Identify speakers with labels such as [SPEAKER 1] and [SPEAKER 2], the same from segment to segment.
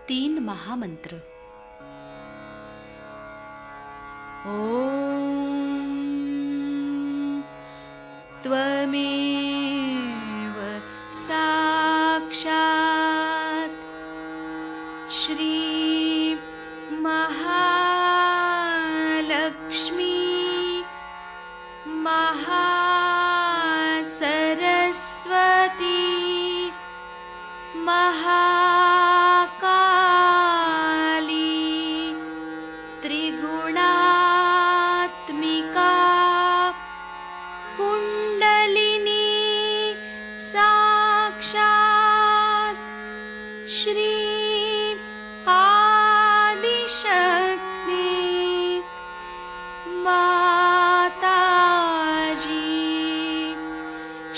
[SPEAKER 1] 3 महामंत्र। ओम त्वमेव साक्षात् श्री महालक्ष्मी महासरस्वती महाकाली त्रिगुणात्मिका कुंडलिनी साक्षात् श्री आदिशक्ति माताजी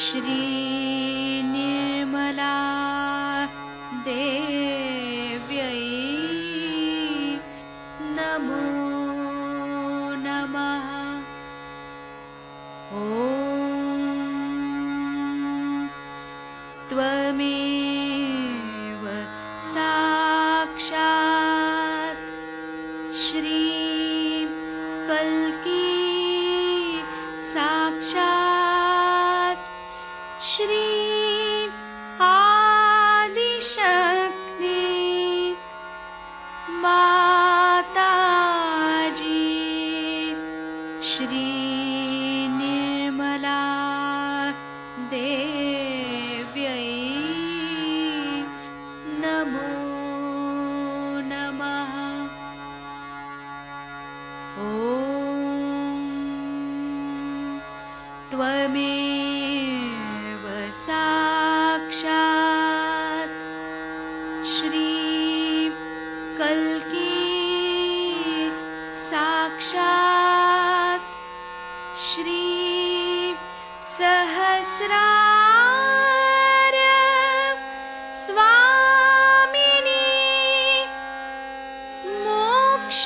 [SPEAKER 1] श्री निर्मला देव्यै नमो नमः। ॐ त्वमेव साक्षात् श्री कल्की साक्षात् श्री आदिशक्ति माताजी श्री निर्मला देव्यै नमो नमः। ॐ त्वमेव साक्षात् श्री कल्की साक्षात् श्री सहस्रार स्वामिनी मोक्षप्रदायिनी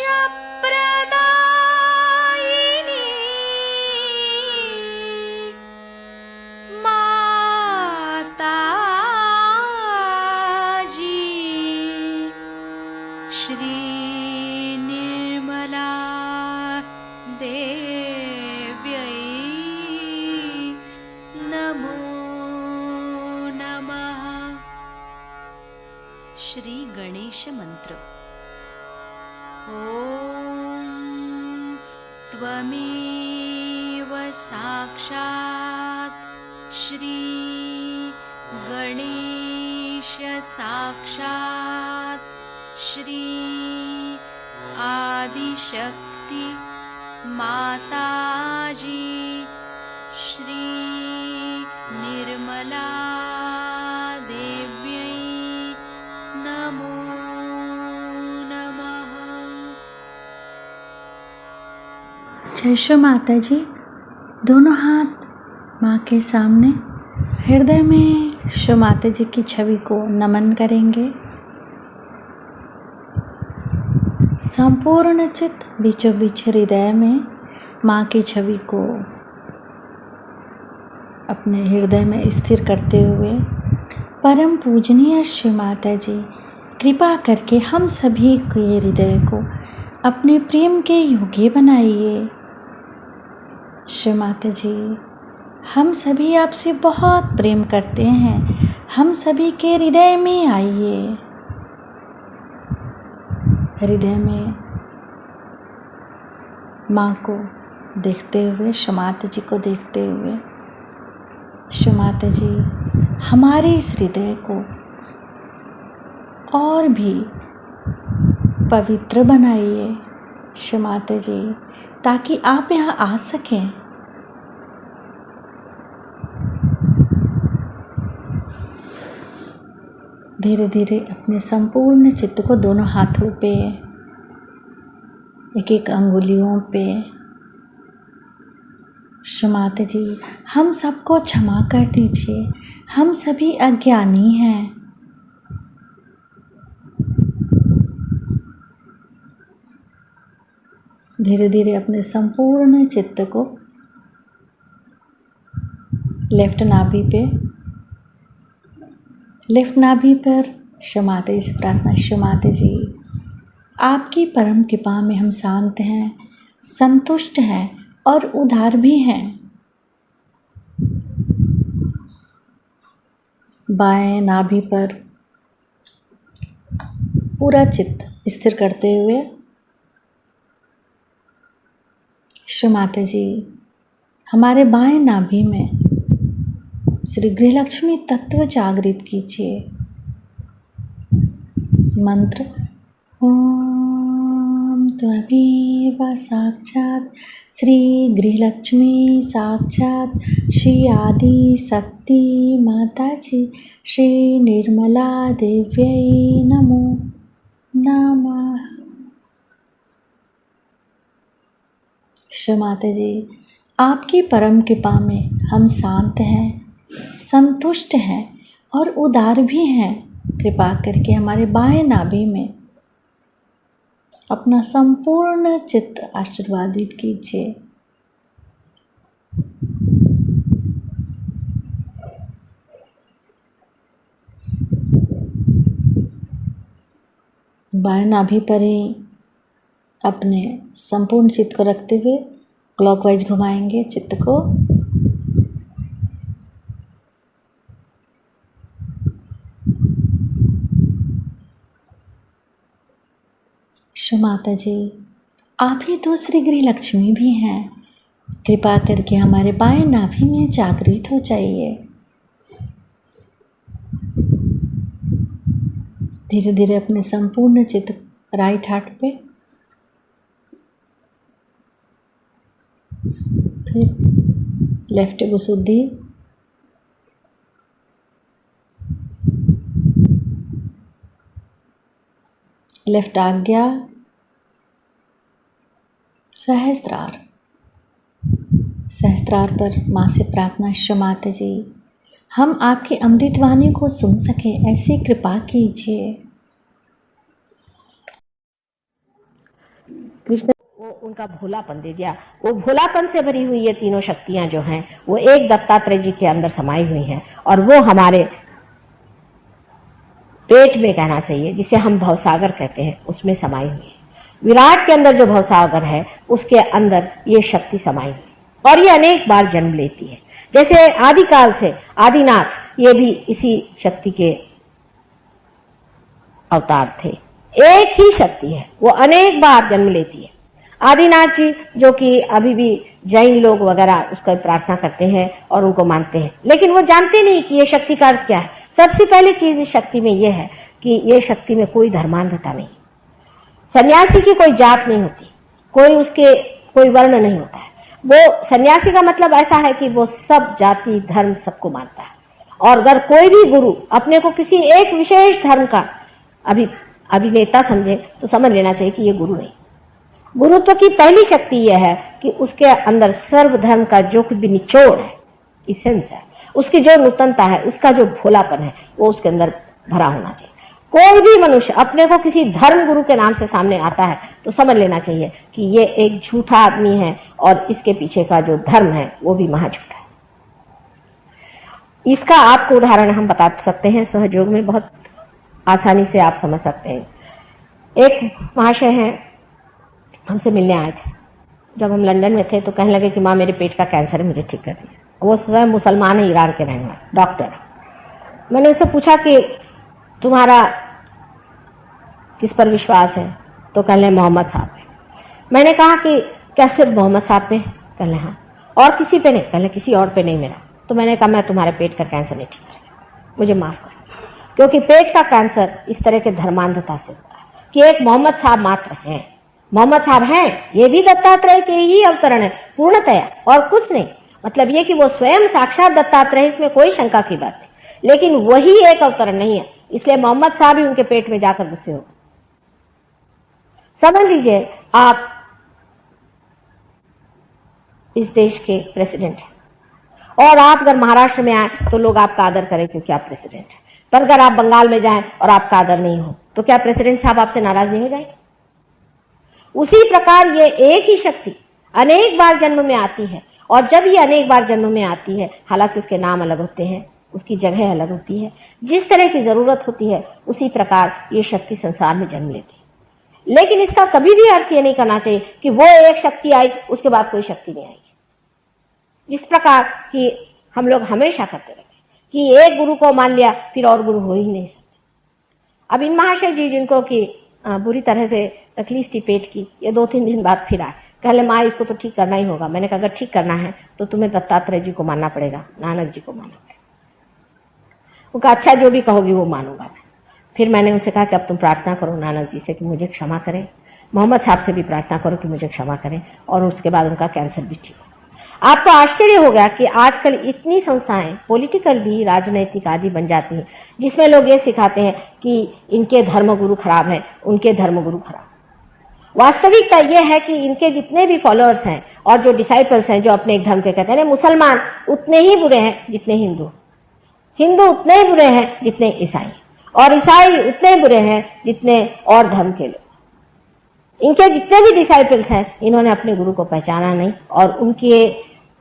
[SPEAKER 1] माताजी श्री निर्मला देव्यै नमो नमः। श्री गणेश मंत्र। ओम त्वमेव साक्षात् श्री गणेश साक्षात् श्री आदिशक्ति माताजी श्री निर्मला देव्यै नमो नमः।
[SPEAKER 2] जय श्री माता जी। दोनों हाथ माँ के सामने हृदय में श्री माता जी की छवि को नमन करेंगे। संपूर्ण चित्त बीचों बीच हृदय में माँ की छवि को अपने हृदय में स्थिर करते हुए परम पूजनीय श्री माता जी कृपा करके हम सभी के हृदय को अपने प्रेम के योग्य बनाइए। श्री माता जी हम सभी आपसे बहुत प्रेम करते हैं, हम सभी के हृदय में आइए। हृदय में माँ को देखते हुए, श्री माता जी को देखते हुए, श्री माता जी हमारे इस हृदय को और भी पवित्र बनाइए श्री माता जी, ताकि आप यहाँ आ सकें। धीरे धीरे अपने संपूर्ण चित्त को दोनों हाथों पे, एक एक अंगुलियों पे, श्री माता जी हम सबको क्षमा कर दीजिए, हम सभी अज्ञानी हैं। धीरे धीरे अपने संपूर्ण चित्त को लेफ्ट नाभि पर क्षमाते से प्रार्थना। क्षमाते जी, आपकी परम कृपा में हम शांत हैं, संतुष्ट हैं और उदार भी हैं। बाएं नाभि पर पूरा चित्त स्थिर करते हुए क्षमाते जी, हमारे बाएं नाभि में श्री गृहलक्ष्मी तत्व जागृत कीजिए। मंत्र ओम त्वमेव साक्षात श्री गृहलक्ष्मी साक्षात श्री आदि शक्ति माता जी श्री निर्मला देव्यै नमो नमः। क्षमाते जी, आपकी परम कृपा में हम शांत हैं, संतुष्ट हैं और उदार भी हैं। कृपा करके हमारे बाएं नाभि में अपना संपूर्ण चित्त आशीर्वादित कीजिए। बाएं नाभि पर ही अपने संपूर्ण चित्त को रखते हुए क्लॉकवाइज घुमाएंगे चित्त को। माता जी, आप ही तो श्री गृहलक्ष्मी भी हैं। कृपा करके हमारे बाएं नाभि में जागृत हो जाइए। धीरे धीरे अपने संपूर्ण चित्त राइट हार्ट पे, फिर लेफ्ट गुसुद्धि, लेफ्ट आज्ञा, सहस्त्रार। सहस्त्रार पर माँ से प्रार्थना। क्षमाते जी, हम आपकी अमृतवाणी को सुन सके ऐसी कृपा कीजिए।
[SPEAKER 3] कृष्ण वो उनका भोलापन दे दिया। वो भोलापन से भरी हुई ये तीनों शक्तियां जो हैं वो एक दत्तात्रेय जी के अंदर समाई हुई हैं और वो हमारे पेट में कहना चाहिए, जिसे हम भवसागर कहते हैं, उसमें समाई हुई है। विराट के अंदर जो भवसागर है उसके अंदर ये शक्ति समाई हुई और ये अनेक बार जन्म लेती है। जैसे आदिकाल से आदिनाथ ये भी इसी शक्ति के अवतार थे। एक ही शक्ति है, वो अनेक बार जन्म लेती है। आदिनाथ जी जो कि अभी भी जैन लोग वगैरह उसका प्रार्थना करते हैं और उनको मानते हैं, लेकिन वो जानते नहीं कि ये शक्ति का अर्थ क्या है। सबसे पहली चीज इस शक्ति में ये है कि ये शक्ति में कोई धर्मांधता नहीं, सन्यासी की कोई जात नहीं होती, कोई वर्ण नहीं होता है। वो सन्यासी का मतलब ऐसा है कि वो सब जाति धर्म सबको मानता है। और अगर कोई भी गुरु अपने को किसी एक विशेष धर्म का अभिनेता समझे तो समझ लेना चाहिए कि ये गुरु नहीं। गुरुत्व की पहली शक्ति यह है कि उसके अंदर सर्वधर्म का जो कुछ भी निचोड़ है, इसेंस है, उसकी जो नूतनता है, उसका जो भोलापन है, वो उसके अंदर भरा होना चाहिए। कोई भी मनुष्य अपने को किसी धर्म गुरु के नाम से सामने आता है तो समझ लेना चाहिए कि ये एक झूठा आदमी है और इसके पीछे का जो धर्म है वो भी महाझूठा है। इसका आपको उदाहरण हम बता सकते हैं सहयोग में, बहुत आसानी से आप समझ सकते हैं। एक महाशय हैं, हमसे मिलने आए थे। जब हम लंदन में थे तो कहने लगे कि माँ मेरे पेट का कैंसर है, मुझे ठीक कर दिया। वो स्वयं मुसलमान है, ईरान के रहने वाले डॉक्टर। मैंने उससे पूछा कि तुम्हारा किस पर विश्वास है? तो कहने मोहम्मद साहब पे। मैंने कहा कि क्या सिर्फ मोहम्मद साहब पे? कहने हाँ। और किसी पे नहीं? कहने किसी और पे नहीं मेरा। तो मैंने कहा मैं तुम्हारे पेट का कैंसर नहीं ठीक कर सकता, मुझे माफ कर, क्योंकि पेट का कैंसर इस तरह के धर्मांधता से होता है कि एक मोहम्मद साहब मात्र हैं। मोहम्मद साहब हैं, ये भी दत्तात्रेय के ही अवतरण है पूर्णतया, और कुछ नहीं। मतलब ये कि वो स्वयं साक्षात दत्तात्रेय, इसमें कोई शंका की बात नहीं, लेकिन वही एक अवतरण नहीं है, इसलिए मोहम्मद साहब ही उनके पेट में जाकर गुस्से हो। समझ लीजिए आप इस देश के प्रेसिडेंट हैं और आप अगर महाराष्ट्र में आए तो लोग आपका आदर करें क्योंकि आप प्रेसिडेंट हैं, पर अगर आप बंगाल में जाएं और आपका आदर नहीं हो तो क्या प्रेसिडेंट साहब आपसे नाराज नहीं हो जाएंगे? उसी प्रकार ये एक ही शक्ति अनेक बार जन्म में आती है, और जब ये अनेक बार जन्म में आती है, हालांकि उसके नाम अलग होते हैं, उसकी जगह अलग होती है। जिस तरह की जरूरत होती है उसी प्रकार ये शक्ति संसार में जन्म लेती है। लेकिन इसका कभी भी अर्थ ये नहीं करना चाहिए कि वो एक शक्ति आई उसके बाद कोई शक्ति नहीं आएगी। जिस प्रकार की हम लोग हमेशा करते रहते कि एक गुरु को मान लिया फिर और गुरु हो ही नहीं सकते। अब इन महाशय जी जिनको कि बुरी तरह से तकलीफ थी पेट की, ये 2-3 दिन बाद फिर आए, कहले माँ इसको तो ठीक करना ही होगा। मैंने कहा अगर ठीक करना है तो तुम्हें दत्तात्रेय जी को मानना पड़ेगा, नानक जी को मानना पड़ेगा। वो कहा अच्छा जो भी कहोगी वो मानूंगा मैं। फिर मैंने उनसे कहा कि अब तुम प्रार्थना करो नानक जी से कि मुझे क्षमा करें, मोहम्मद साहब से भी प्रार्थना करो कि मुझे क्षमा करें, और उसके बाद उनका कैंसर भी ठीक हो। आपको आश्चर्य हो गया कि आजकल इतनी संस्थाएं पॉलिटिकल भी राजनैतिक आदि बन जाती हैं जिसमें लोग ये सिखाते हैं कि इनके धर्मगुरु खराब हैं, उनके धर्मगुरु खराब। वास्तविकता यह है कि इनके जितने भी फॉलोअर्स हैं और जो डिसाइपल्स हैं जो अपने एक धर्म के कहते हैं, मुसलमान उतने ही बुरे हैं जितने हिंदू, हिंदू उतने ही बुरे हैं जितने ईसाई, और ईसाई उतने बुरे हैं जितने और धर्म के लोग। इनके जितने भी डिसाइपल्स हैं इन्होंने अपने गुरु को पहचाना नहीं और उनके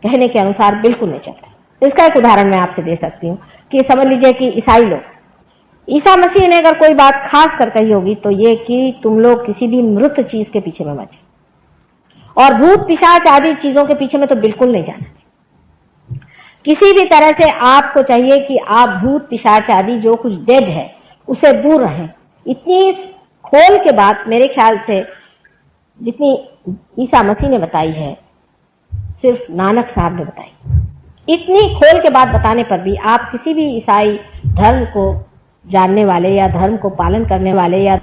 [SPEAKER 3] कहने के अनुसार बिल्कुल नहीं चलता। इसका एक उदाहरण मैं आपसे दे सकती हूँ कि समझ लीजिए कि ईसाई लोग, ईसा मसीह ने अगर कोई बात खास कर कही होगी तो ये कि तुम लोग किसी भी मृत चीज के पीछे में मत जाओ, और भूत पिशाच आदि चीजों के पीछे में तो बिल्कुल नहीं जाना। किसी भी तरह से आपको चाहिए कि आप भूत पिशाच आदि जो कुछ डेड है उसे दूर रहें। इतनी खोल के बात मेरे ख्याल से जितनी ईसा मसीह ने बताई है सिर्फ नानक साहब ने बताई। इतनी खोल के बात बताने पर भी आप किसी भी ईसाई धर्म को जानने वाले या धर्म को पालन करने वाले या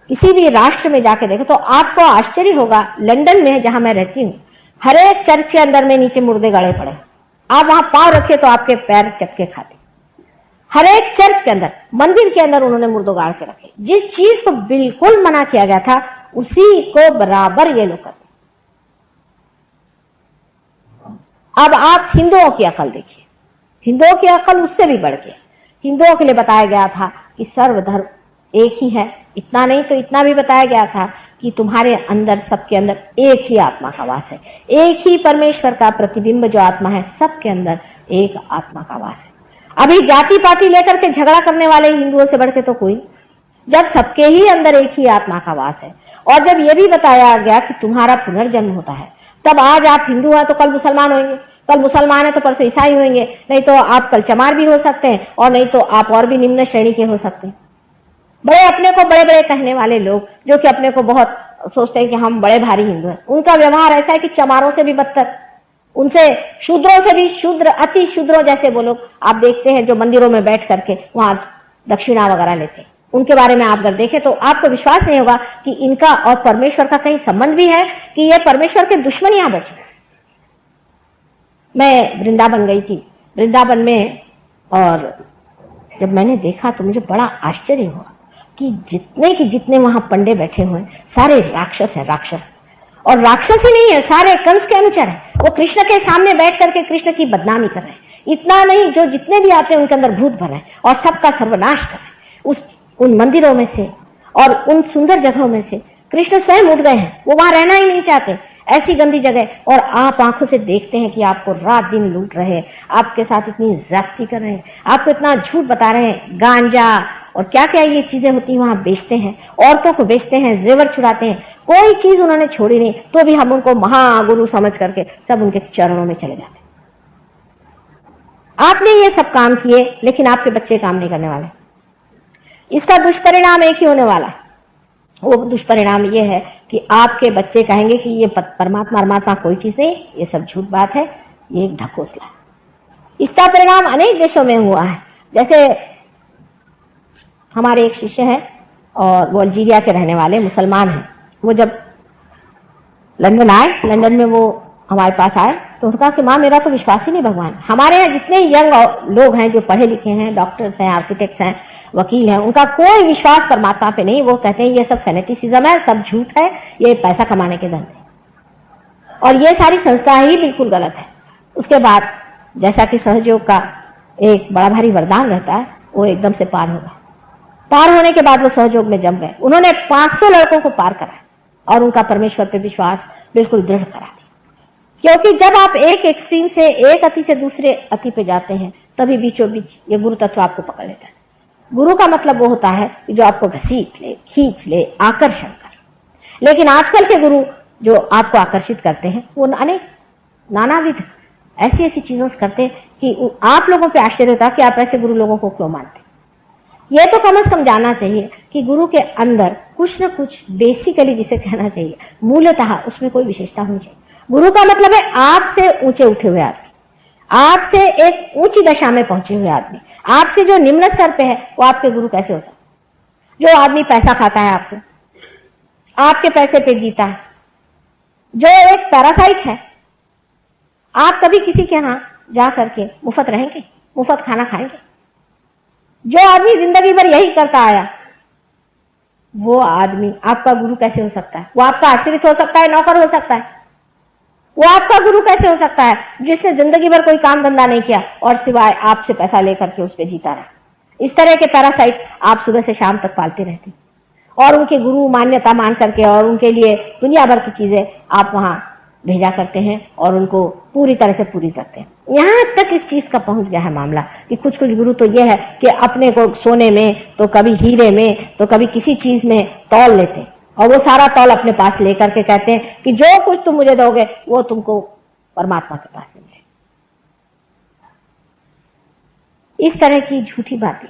[SPEAKER 3] किसी भी राष्ट्र में जाके देखें तो आपको आश्चर्य होगा। लंदन में जहां मैं रहती हूँ, हर एक चर्च के अंदर में नीचे मुर्दे गड़े पड़े। आप वहां पांव रखे तो आपके पैर चक्के खाते। हर एक चर्च के अंदर, मंदिर के अंदर उन्होंने मुर्दों गाड़ के रखे। जिस चीज को बिल्कुल मना किया गया था उसी को बराबर ये लोग करते। अब आप हिंदुओं की अकल देखिए, हिंदुओं की अकल उससे भी बढ़ गई। हिंदुओं के लिए बताया गया था कि सर्वधर्म एक ही है, इतना नहीं तो इतना भी बताया गया था कि तुम्हारे अंदर, सबके अंदर एक ही आत्मा का वास है, एक ही परमेश्वर का प्रतिबिंब जो आत्मा है, सबके अंदर एक आत्मा का वास है। अभी जाति पाति लेकर के झगड़ा करने वाले हिंदुओं से बढ़ के तो कोई, जब सबके ही अंदर एक ही आत्मा का वास है, और जब ये भी बताया गया कि तुम्हारा पुनर्जन्म होता है, तब आज आप हिंदू हैं तो कल मुसलमान होंगे, कल मुसलमान है तो परसों ईसाई होंगे, नहीं तो आप कल चमार भी हो सकते हैं, और नहीं तो आप और भी निम्न श्रेणी के हो सकते हैं। बड़े अपने को बड़े बड़े कहने वाले लोग जो कि अपने को बहुत सोचते हैं कि हम बड़े भारी हिंदू हैं, उनका व्यवहार ऐसा है कि चमारों से भी बदतर, उनसे शूद्रों से भी शूद्र, अति शूद्रों जैसे वो लोग आप देखते हैं जो मंदिरों में बैठ करके वहां दक्षिणा वगैरह लेते हैं। उनके बारे में आप अगर देखें तो आपको विश्वास नहीं होगा कि इनका और परमेश्वर का कहीं संबंध भी है, कि ये परमेश्वर के दुश्मन यहां बैठे। मैं वृंदावन गई थी, वृंदावन में, और जब मैंने देखा तो मुझे बड़ा आश्चर्य हुआ कि जितने वहां पंडे बैठे हुए सारे राक्षस हैं, राक्षस। और राक्षस ही नहीं है, सारे कंस के अनुचर हैं। वो कृष्ण के सामने बैठ करके कृष्ण की बदनामी कर रहे हैं। इतना नहीं, जो जितने भी आते हैं उनके अंदर भूत भर है और सबका सर्वनाश कर रहे हैं। उन मंदिरों में से और उन सुंदर जगहों में से कृष्ण स्वयं उठ गए हैं, वो वहां रहना ही नहीं चाहते, ऐसी गंदी जगह। और आप आंखों से देखते हैं कि आपको रात दिन लूट रहे हैं, आपके साथ इतनी ज्यादती कर रहे हैं, आपको इतना झूठ बता रहे हैं, गांजा और क्या क्या ये चीजें होती हैं वहां बेचते हैं, औरतों को बेचते हैं, जेवर छुड़ाते हैं। कोई चीज उन्होंने छोड़ी नहीं, तो भी हम उनको महागुरु समझ करके सब उनके चरणों में चले जाते। आपने ये सब काम किए, लेकिन आपके बच्चे काम नहीं करने वाले। इसका दुष्परिणाम एक ही होने वाला है। वो दुष्परिणाम ये है कि आपके बच्चे कहेंगे कि ये परमात्मा कोई चीज नहीं, ये सब झूठ बात है, ये एक ढकोसला है। इसका परिणाम अनेक देशों में हुआ है। जैसे हमारे एक शिष्य हैं और वो अल्जीरिया के रहने वाले मुसलमान हैं। वो जब लंदन आए, लंदन में वो हमारे पास आए तो उनका कि माँ मेरा तो विश्वास ही नहीं भगवान। हमारे यहाँ जितने यंग लोग हैं जो पढ़े लिखे हैं, डॉक्टर्स हैं, आर्किटेक्ट्स हैं, वकील हैं, उनका कोई विश्वास परमात्मा पे नहीं। वो कहते हैं ये सब फेनेटिसिज्म है, सब झूठ है, ये पैसा कमाने के धंधे, और ये सारी संस्था ही बिल्कुल गलत है। उसके बाद जैसा कि सहयोग का एक बड़ा भारी वरदान रहता है, वो एकदम से पार हो गया। पार होने के बाद वो सहयोग में जम गए। उन्होंने 500 लड़कों को पार करा और उनका परमेश्वर पे विश्वास बिल्कुल दृढ़ करा दिया। क्योंकि जब आप एक एक्सट्रीम से, एक अति से दूसरे अति पे जाते हैं तभी बीचों बीच ये गुरु तत्व आपको पकड़ लेता है। गुरु का मतलब वो होता है कि जो आपको घसीट ले, खींच ले, आकर्षण कर। लेकिन आजकल के गुरु जो आपको आकर्षित करते हैं वो अनेक नानाविध ऐसी ऐसी चीजों से करते कि आप लोगों पे आश्चर्य होता कि आप ऐसे गुरु लोगों को क्यों मानते। ये तो कम से कम जानना चाहिए कि गुरु के अंदर कुछ न कुछ बेसिकली जिसे कहना चाहिए मूलतः उसमें कोई विशेषता होनी चाहिए। गुरु का मतलब है आपसे ऊंचे उठे हुए आदमी, आपसे एक ऊंची दशा में पहुंचे हुए आदमी, आपसे जो निम्न स्तर पे है वो आपके गुरु कैसे हो सकते। जो आदमी पैसा खाता है आपसे, आपके पैसे पे जीता है, जो एक पैरासाइट है, आप कभी किसी के यहां जा करके मुफ्त रहेंगे, मुफ्त खाना खाएंगे। जो आदमी जिंदगी भर यही करता आया वो आदमी आपका गुरु कैसे हो सकता है। वो आपका आश्रित हो सकता है, नौकर हो सकता है। वो आपका गुरु कैसे हो सकता है जिसने जिंदगी भर कोई काम धंधा नहीं किया और सिवाय आपसे पैसा लेकर के उस पर जीता रहा। इस तरह के पैरासाइट आप सुबह से शाम तक पालते रहते और उनके गुरु मान्यता मान करके और उनके लिए दुनिया भर की चीजें आप वहां भेजा करते हैं और उनको पूरी तरह से पूरी करते हैं। यहां तक इस चीज का पहुंच गया है मामला कि कुछ कुछ गुरु तो यह है कि अपने को सोने में, तो कभी हीरे में, तो कभी किसी चीज में तौल लेते हैं और वो सारा तौल अपने पास लेकर के कहते हैं कि जो कुछ तुम मुझे दोगे वो तुमको परमात्मा के पास मिले। इस तरह की झूठी बातें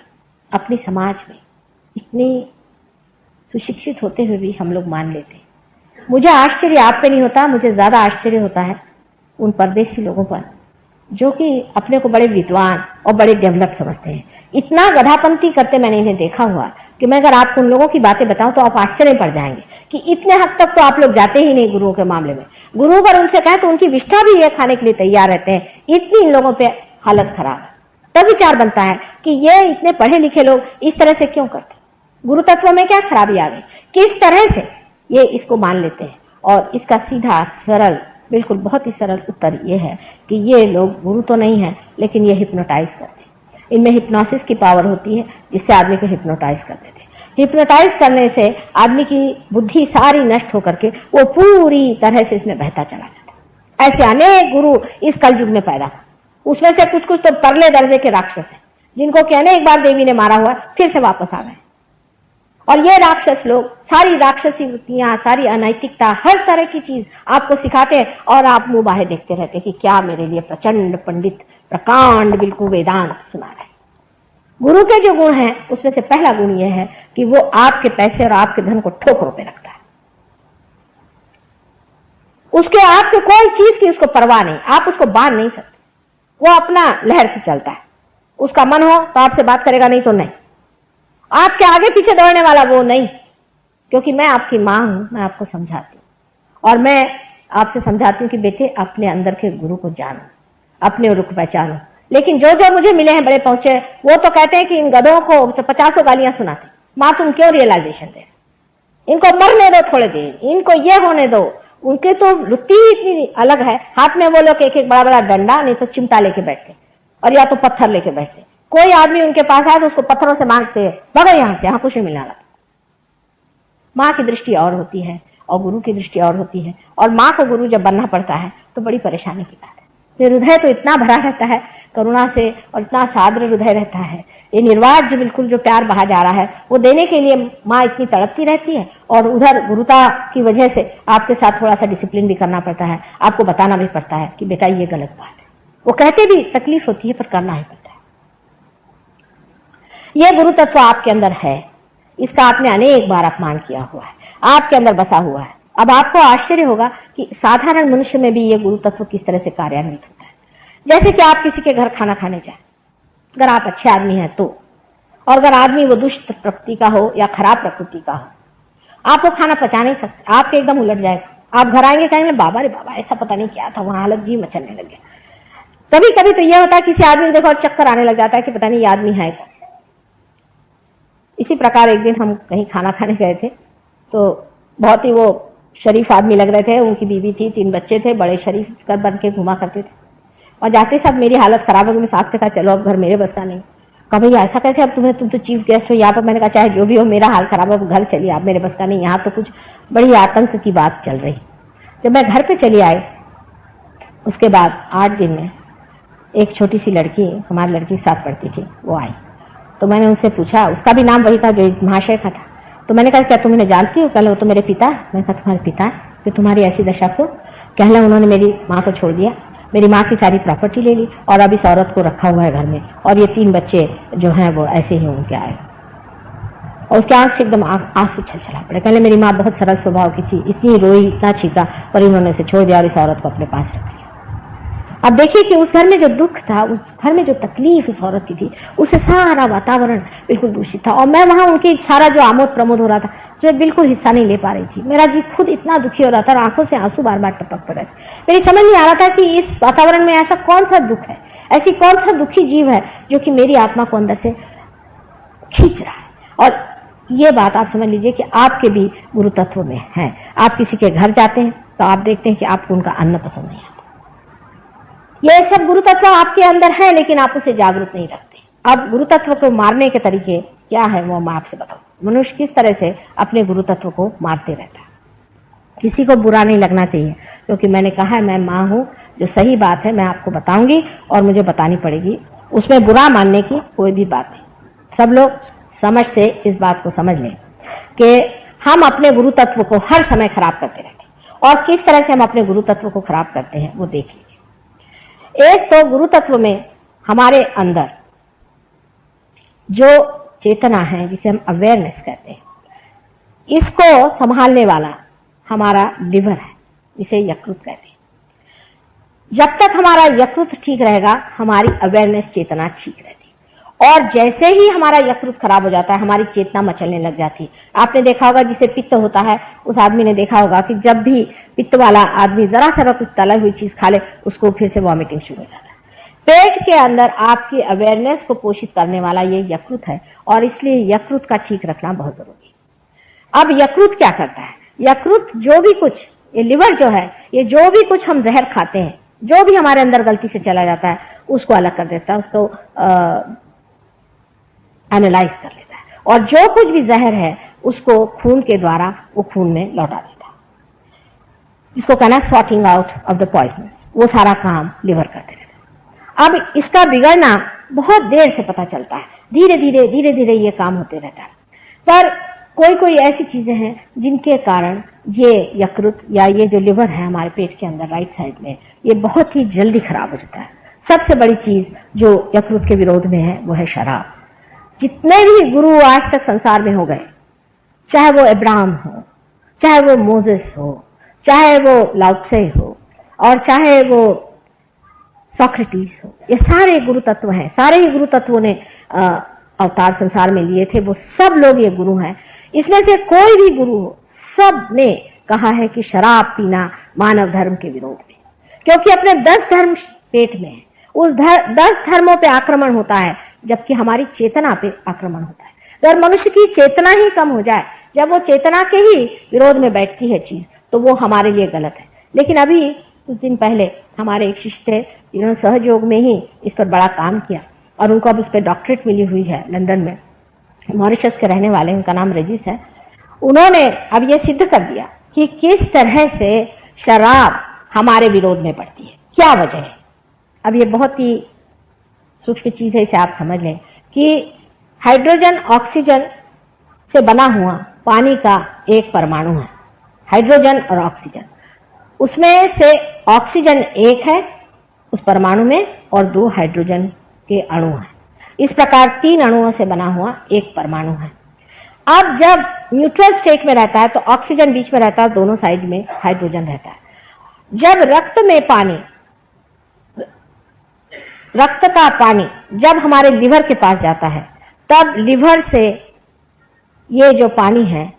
[SPEAKER 3] अपने समाज में इतनी सुशिक्षित होते हुए भी हम लोग मान लेते हैं। मुझे आश्चर्य आप पे नहीं होता, मुझे ज्यादा आश्चर्य होता है उन परदेशी लोगों पर जो कि अपने को बड़े विद्वान और बड़े डेवलप समझते हैं। इतना गधापंती करते मैंने इन्हें देखा हुआ कि मैं अगर आपको उन लोगों की बातें बताऊं तो आप आश्चर्य पड़ जाएंगे कि इतने हद तक तो आप लोग जाते ही नहीं गुरुओं के मामले में। गुरु पर उनसे कहे तो उनकी विष्ठा भी ये खाने के लिए तैयार रहते हैं। इतनी इन लोगों पे हालत खराब है। तब विचार बनता है कि ये इतने पढ़े लिखे लोग इस तरह से क्यों करते। गुरु तत्व में क्या खराबी आ गई, किस तरह से ये इसको मान लेते हैं। और इसका सीधा सरल, बिल्कुल बहुत ही सरल उत्तर ये है कि ये लोग गुरु तो नहीं है लेकिन ये हिप्नोटाइज करते हैं। इनमें हिप्नोसिस की पावर होती है जिससे आदमी को हिप्नोटाइज कर देते हैं। हिप्नोटाइज करने से आदमी की बुद्धि सारी नष्ट होकर के वो पूरी तरह से इसमें बहता चला जाता है। ऐसे अनेक गुरु इस कलयुग में पैदा, उसमें से कुछ कुछ तो परले दर्जे के राक्षस हैं जिनको कहने एक बार देवी ने मारा हुआ फिर से वापस आ गए। और ये राक्षस लोग सारी राक्षसी वृत्तियां, सारी अनैतिकता, हर तरह की चीज आपको सिखाते हैं और आप मुंह बाहर देखते रहते हैं कि क्या मेरे लिए प्रचंड पंडित प्रकांड बिल्कुल वेदांत सुना रहे। गुरु के जो गुण हैं उसमें से पहला गुण यह है कि वो आपके पैसे और आपके धन को ठोकरों पे रखता है। उसके आपके कोई चीज की उसको परवाह नहीं, आप उसको बांध नहीं सकते। वो अपना लहर से चलता है। उसका मन हो तो आपसे बात करेगा, नहीं तो नहीं। आपके आगे पीछे दौड़ने वाला वो नहीं, क्योंकि मैं आपकी मां हूं, मैं आपको समझाती हूं और मैं आपसे समझाती हूं कि बेटे अपने अंदर के गुरु को जानो, अपने रुख पहचानो। लेकिन जो जो मुझे मिले हैं बड़े पहुंचे, वो तो कहते हैं कि इन गधों को 50 गालियां सुनाते, मां तुम क्यों रियलाइजेशन दे, इनको मरने दो थोड़े देर, इनको ये होने दो। उनके तो वृत्ति इतनी अलग है, हाथ में वो लोग एक एक बड़ा बड़ा डंडा नहीं तो चिमटा लेके बैठते और या तो पत्थर लेके बैठते। कोई आदमी उनके पास आए तो उसको पत्थरों से मांगते हैं, भगो यहां से, यहां कुछ नहीं मिलने वाला। मां की दृष्टि और होती है और गुरु की दृष्टि और होती है। और मां को गुरु जब बनना पड़ता है तो बड़ी परेशानी की बात है। ये हृदय तो इतना भरा रहता है करुणा से और इतना साद्र हृदय रहता है, ये निर्वाज्य बिल्कुल जो प्यार बहा जा रहा है वो देने के लिए माँ इतनी तड़पती रहती है। और उधर गुरुता की वजह से आपके साथ थोड़ा सा डिसिप्लिन भी करना पड़ता है, आपको बताना भी पड़ता है कि बेटा ये गलत बात है। वो कहते भी तकलीफ होती है पर करना ही पड़ता है। ये गुरु तत्व आपके अंदर है, इसका आपने अनेक बार अपमान किया हुआ है, आपके अंदर बसा हुआ है। अब आपको आश्चर्य होगा कि साधारण मनुष्य में भी ये गुरु तत्व किस तरह से कार्यान्वित होता है। जैसे कि आप किसी के घर खाना खाने जाए, अगर आप अच्छे आदमी हैं तो, और अगर आदमी वो दुष्ट प्रकृति का हो या खराब प्रकृति का हो, आप वो खाना पचा नहीं सकते, आपके एकदम उलट जाएगा। आप घर आएंगे कहेंगे बाबा रे बाबा ऐसा पता नहीं क्या था, वहां हालत जी मचलने लगे। कभी कभी तो यह होता है किसी आदमी को देखो और चक्कर आने लग जाता है कि पता नहीं ये आदमी है कौन। इसी प्रकार एक दिन हम कहीं खाना खाने गए थे तो बहुत ही वो शरीफ आदमी लग रहे थे, उनकी बीवी थी, 3 बच्चे थे, बड़े शरीफ कर बन के घुमा करते थे। और जाते सब मेरी हालत खराब हो गई, मैं सास के साथ चलो अब घर मेरे बस का नहीं। कभी ऐसा कैसे, अब तुम तो चीफ गेस्ट हो यहाँ पर। मैंने कहा चाहे जो भी हो मेरा हाल खराब हो घर चलिए, आप मेरे बस का नहीं। यहाँ तो कुछ बड़ी आतंक की बात चल रही। जब मैं घर पे चली आई उसके बाद 8 दिन में एक छोटी सी लड़की, हमारी लड़की साथ पढ़ती थी, वो आई। तो मैंने उनसे पूछा, उसका भी नाम वही था जो महाशय का था। तो मैंने कहा क्या तुम इन्हें जानती हो? कहले वो तो मेरे पिता। मैंने कहा तुम्हारे पिता? कि तुम्हारी ऐसी दशा क्यों? कहले उन्होंने मेरी माँ को छोड़ दिया, मेरी माँ की सारी प्रॉपर्टी ले ली और अब इस औरत को रखा हुआ है घर में, और ये 3 बच्चे जो हैं वो ऐसे ही उनके आए। और उसके आंख से एकदम आंसू छलछला पड़े। कहले मेरी माँ बहुत सरल स्वभाव की थी, इतनी रोई, इतना चीखा, पर इन्होंने उसे छोड़ दिया और इस औरत को अपने पास रख लिया। अब देखिए कि उस घर में जो दुख था, उस घर में जो तकलीफ उस औरत की थी, उससे सारा वातावरण बिल्कुल दूषित था। और मैं वहां उनकी सारा जो आमोद प्रमोद हो रहा था, जो बिल्कुल हिस्सा नहीं ले पा रही थी। मेरा जी खुद इतना दुखी हो रहा था और आंखों से आंसू बार बार टपक पड़ रहे थे। मेरी समझ नहीं आ रहा था कि इस वातावरण में ऐसा कौन सा दुख है, ऐसी कौन सा दुखी जीव है जो कि मेरी आत्मा को अंदर से खींच रहा है। और ये बात आप समझ लीजिए कि आपके भी गुरु तत्व में है। आप किसी के घर जाते हैं तो आप देखते हैं कि आपको उनका अन्न पसंद नहीं आता। ये सब गुरु तत्व आपके अंदर है, लेकिन आप उसे जागरूक नहीं रखते। अब गुरु तत्व को मारने के तरीके क्या है वो मैं आपसे बताऊं। मनुष्य किस तरह से अपने गुरु तत्व को मारते रहता है। किसी को बुरा नहीं लगना चाहिए, क्योंकि मैंने कहा है मैं माँ हूं, जो सही बात है मैं आपको बताऊंगी और मुझे बतानी पड़ेगी। उसमें बुरा मानने की कोई भी बात नहीं। सब लोग समझ से इस बात को समझ लें कि हम अपने गुरु तत्व को हर समय खराब करते रहते हैं, और किस तरह से हम अपने गुरु तत्व को खराब करते हैं वो देख लीजिए। एक तो गुरु तत्व में हमारे अंदर जो चेतना है, जिसे हम अवेयरनेस कहते हैं, इसको संभालने वाला हमारा लिवर है, जिसे यकृत कहते हैं। जब तक हमारा यकृत ठीक रहेगा, हमारी अवेयरनेस चेतना ठीक रहती है। और जैसे ही हमारा यकृत खराब हो जाता है, हमारी चेतना मचलने लग जाती है। आपने देखा होगा जिसे पित्त होता है, उस आदमी ने देखा होगा कि जब भी पित्त वाला आदमी जरा सा कुछ तला हुई चीज खा ले, उसको फिर से वॉमिटिंग शुरू हो जाता है। पेट के अंदर आपकी अवेयरनेस को पोषित करने वाला ये यकृत है, और इसलिए यकृत का ठीक रखना बहुत जरूरी है। अब यकृत क्या करता है? यकृत जो भी कुछ, ये लिवर जो है, ये जो भी कुछ हम जहर खाते हैं, जो भी हमारे अंदर गलती से चला जाता है, उसको अलग कर देता है, उसको एनालाइज कर लेता है, और जो कुछ भी जहर है उसको खून के द्वारा वो खून में लौटा देता है, जिसको कहना है sorting out of the poisonous. वो सारा काम लिवर करते रहता है। अब इसका बिगड़ना बहुत देर से पता चलता है, धीरे धीरे ये काम होते रहता है। पर कोई ऐसी चीजें हैं जिनके कारण ये यकृत या ये जो लिवर है हमारे पेट के अंदर राइट साइड में, ये बहुत ही जल्दी खराब हो जाता है। सबसे बड़ी चीज जो यकृत के विरोध में है वो है शराब। जितने भी गुरु आज तक संसार में हो गए, चाहे वो अब्राहम हो, चाहे वो मोसेस हो, चाहे वो लाओत्से हो, और चाहे वो सोक्रेटिस हो, ये सारे गुरु तत्व हैं। सारे ही गुरु तत्वों ने अवतार संसार में लिए थे, वो सब लोग ये गुरु हैं। इसमें से कोई भी गुरु हो, सब ने कहा है कि शराब पीना मानव धर्म के विरोध में, क्योंकि अपने 10 धर्म पेट में है। उस 10 धर्मों पे आक्रमण होता है, जबकि हमारी चेतना पे आक्रमण होता है। अगर मनुष्य की चेतना ही कम हो जाए, जब वो चेतना के ही विरोध में बैठती है चीज, तो वो हमारे लिए गलत है। लेकिन अभी कुछ दिन पहले हमारे एक शिष्य थे, जिन्होंने सहयोग में ही इस पर बड़ा काम किया, और उनको अब उस पर डॉक्टरेट मिली हुई है लंदन में। मॉरिशस के रहने वाले, उनका नाम रजिस है। उन्होंने अब ये सिद्ध कर दिया कि किस तरह से शराब हमारे विरोध में पड़ती है, क्या वजह है। अब ये बहुत ही सूक्ष्म चीज है, इसे आप समझ लें कि हाइड्रोजन ऑक्सीजन से बना हुआ पानी का एक परमाणु है, हाइड्रोजन और ऑक्सीजन। उसमें से ऑक्सीजन एक है उस परमाणु में, और 2 हाइड्रोजन के अणु हैं। इस प्रकार 3 अणुओं से बना हुआ एक परमाणु है। अब जब न्यूट्रल स्टेट में रहता है तो ऑक्सीजन बीच में रहता है, दोनों साइड में हाइड्रोजन रहता है। जब रक्त का पानी जब हमारे लिवर के पास जाता है, तब लिवर से ये जो पानी है,